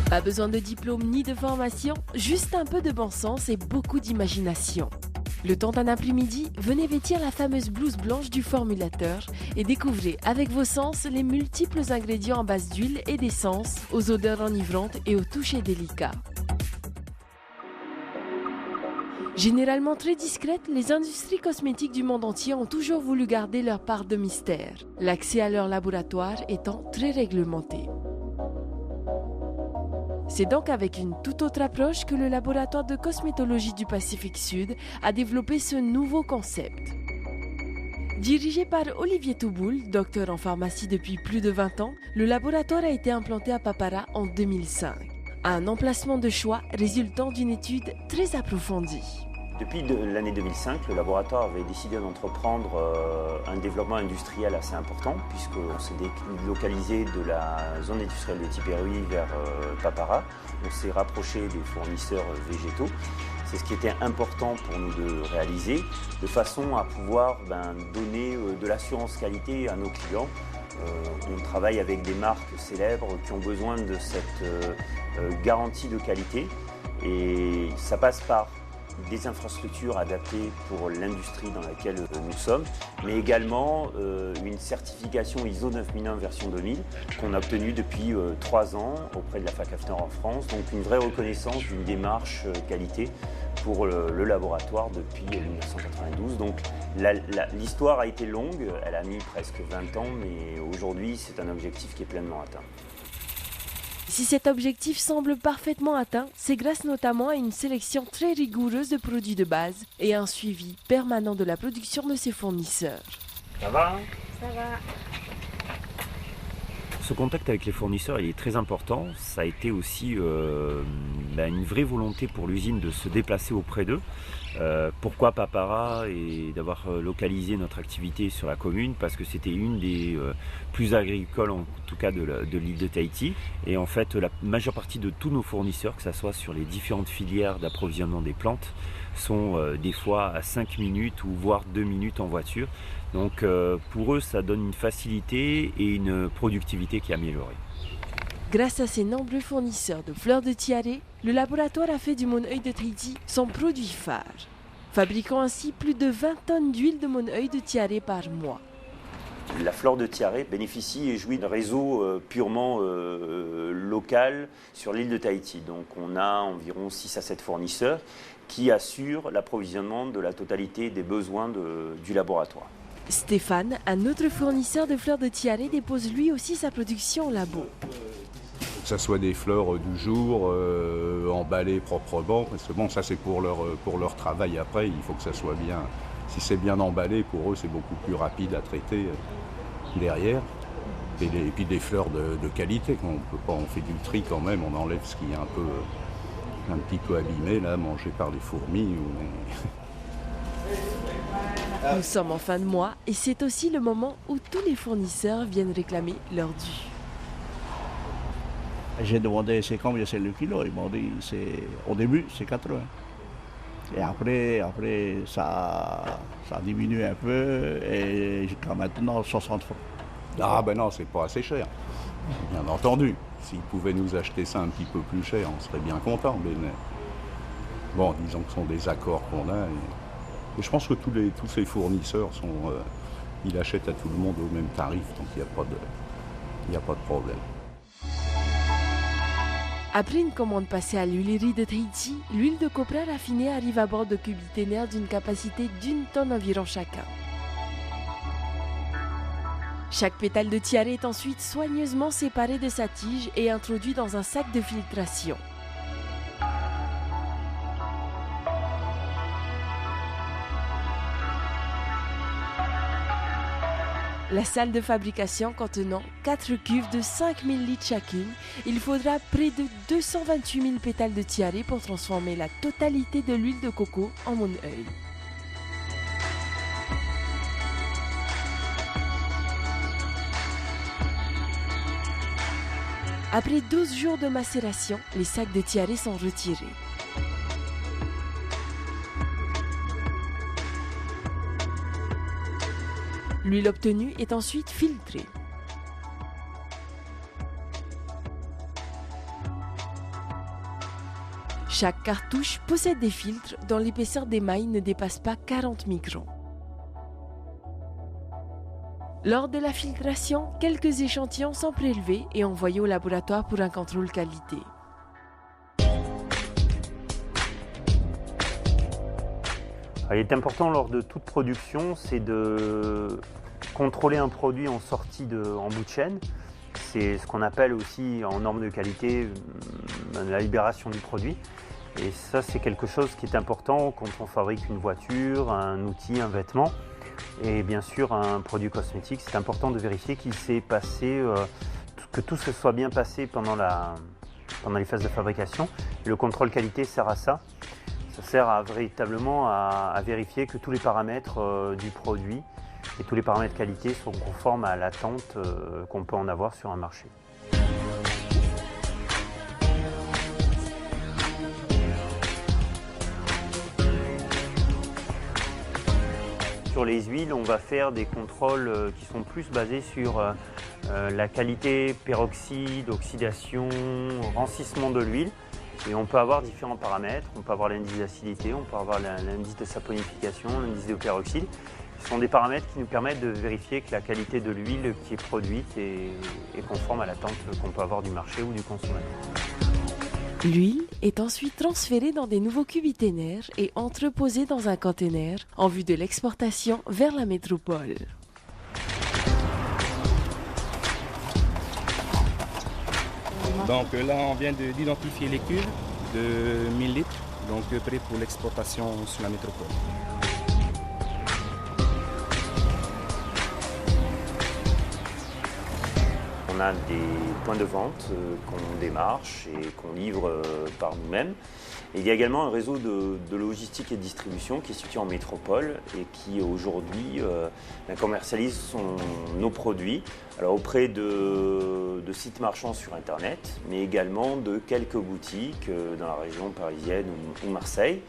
Pas besoin de diplôme ni de formation, juste un peu de bon sens et beaucoup d'imagination. Le temps d'un après-midi, venez vêtir la fameuse blouse blanche du formulateur et découvrez avec vos sens les multiples ingrédients en base d'huile et d'essence, aux odeurs enivrantes et au toucher délicat. Généralement très discrètes, les industries cosmétiques du monde entier ont toujours voulu garder leur part de mystère, l'accès à leur laboratoire étant très réglementé. C'est donc avec une toute autre approche que le laboratoire de cosmétologie du Pacifique Sud a développé ce nouveau concept. Dirigé par Olivier Touboul, docteur en pharmacie depuis plus de 20 ans, le laboratoire a été implanté à Papara en 2005. Un emplacement de choix résultant d'une étude très approfondie. Depuis l'année 2005, le laboratoire avait décidé d'entreprendre un développement industriel assez important, puisqu'on s'est délocalisé de la zone industrielle de Tipperary vers Papara. On s'est rapproché des fournisseurs végétaux. C'est ce qui était important pour nous de réaliser, de façon à pouvoir donner de l'assurance qualité à nos clients. On travaille avec des marques célèbres qui ont besoin de cette garantie de qualité, et ça passe par des infrastructures adaptées pour l'industrie dans laquelle nous sommes, mais également une certification ISO 9001 version 2000 qu'on a obtenue depuis 3 ans auprès de la Fac Hafner en France, donc une vraie reconnaissance d'une démarche qualité pour le laboratoire depuis 1992. Donc l'histoire a été longue, elle a mis presque 20 ans, mais aujourd'hui c'est un objectif qui est pleinement atteint. Si cet objectif semble parfaitement atteint, c'est grâce notamment à une sélection très rigoureuse de produits de base et à un suivi permanent de la production de ses fournisseurs. Ça va ? Ça va. Ce contact avec les fournisseurs il est très important. Ça a été aussi une vraie volonté pour l'usine de se déplacer auprès d'eux. Pourquoi Papara et d'avoir localisé notre activité sur la commune? Parce que c'était une des plus agricoles, en tout cas de l'île de Tahiti. Et en fait, la majeure partie de tous nos fournisseurs, que ce soit sur les différentes filières d'approvisionnement des plantes, sont des fois à 5 minutes ou voire 2 minutes en voiture. Donc pour eux, ça donne une facilité et une productivité qui est améliorée. Grâce à ses nombreux fournisseurs de fleurs de tiare, le laboratoire a fait du Monœil de Tahiti son produit phare, fabriquant ainsi plus de 20 tonnes d'huile de Monœil de tiare par mois. La fleur de tiare bénéficie et jouit d'un réseau purement local sur l'île de Tahiti. Donc on a environ 6 à 7 fournisseurs qui assurent l'approvisionnement de la totalité des besoins du laboratoire. Stéphane, un autre fournisseur de fleurs de tiare, dépose lui aussi sa production au labo. Que ce soit des fleurs du jour, emballées proprement, parce que bon, ça c'est pour leur travail après, il faut que ça soit bien. Si c'est bien emballé, pour eux c'est beaucoup plus rapide à traiter derrière. Et puis des fleurs de qualité, on fait du tri quand même, on enlève ce qui est un petit peu abîmé, là, mangé par les fourmis. Nous sommes en fin de mois et c'est aussi le moment où tous les fournisseurs viennent réclamer leur dû. J'ai demandé c'est combien c'est le kilo, ils m'ont dit au début c'est 80. Et après ça a diminué un peu et jusqu'à maintenant 60 francs. Ah ben non, c'est pas assez cher, bien entendu. S'ils pouvaient nous acheter ça un petit peu plus cher, on serait bien contents. Mais bon, disons que ce sont des accords qu'on a. Et je pense que tous ces fournisseurs ils achètent à tout le monde au même tarif, donc il n'y a pas de problème. Après une commande passée à l'huilerie de Tahiti, l'huile de copra raffinée arrive à bord de cubiténaires d'une capacité d'1 tonne environ chacun. Chaque pétale de tiare est ensuite soigneusement séparé de sa tige et introduit dans un sac de filtration. La salle de fabrication contenant 4 cuves de 5000 litres chacune, il faudra près de 228 000 pétales de tiare pour transformer la totalité de l'huile de coco en Monœil. Après 12 jours de macération, les sacs de tiare sont retirés. L'huile obtenue est ensuite filtrée. Chaque cartouche possède des filtres dont l'épaisseur des mailles ne dépasse pas 40 microns. Lors de la filtration, quelques échantillons sont prélevés et envoyés au laboratoire pour un contrôle qualité. Il est important lors de toute production, c'est de contrôler un produit en sortie en bout de chaîne. C'est ce qu'on appelle aussi en norme de qualité la libération du produit. Et ça, c'est quelque chose qui est important quand on fabrique une voiture, un outil, un vêtement. Et bien sûr, un produit cosmétique, c'est important de vérifier qu'il s'est passé, que tout se soit bien passé pendant les phases de fabrication. Et le contrôle qualité sert à ça. Ça sert véritablement à vérifier que tous les paramètres du produit et tous les paramètres qualité sont conformes à l'attente qu'on peut en avoir sur un marché. Sur les huiles, on va faire des contrôles qui sont plus basés sur la qualité, peroxyde, oxydation, rancissement de l'huile. Et on peut avoir différents paramètres, on peut avoir l'indice d'acidité, on peut avoir l'indice de saponification, l'indice de peroxyde. Ce sont des paramètres qui nous permettent de vérifier que la qualité de l'huile qui est produite est conforme à l'attente qu'on peut avoir du marché ou du consommateur. L'huile est ensuite transférée dans des nouveaux cubiténaires et entreposée dans un conteneur en vue de l'exportation vers la métropole. Donc là, on vient d'identifier les cuves de 1000 litres, donc prêts pour l'exportation sur la métropole. On a des points de vente qu'on démarche et qu'on livre par nous-mêmes. Et il y a également un réseau de logistique et de distribution qui est situé en métropole et qui aujourd'hui commercialise nos produits auprès de sites marchands sur Internet, mais également de quelques boutiques dans la région parisienne ou Marseille.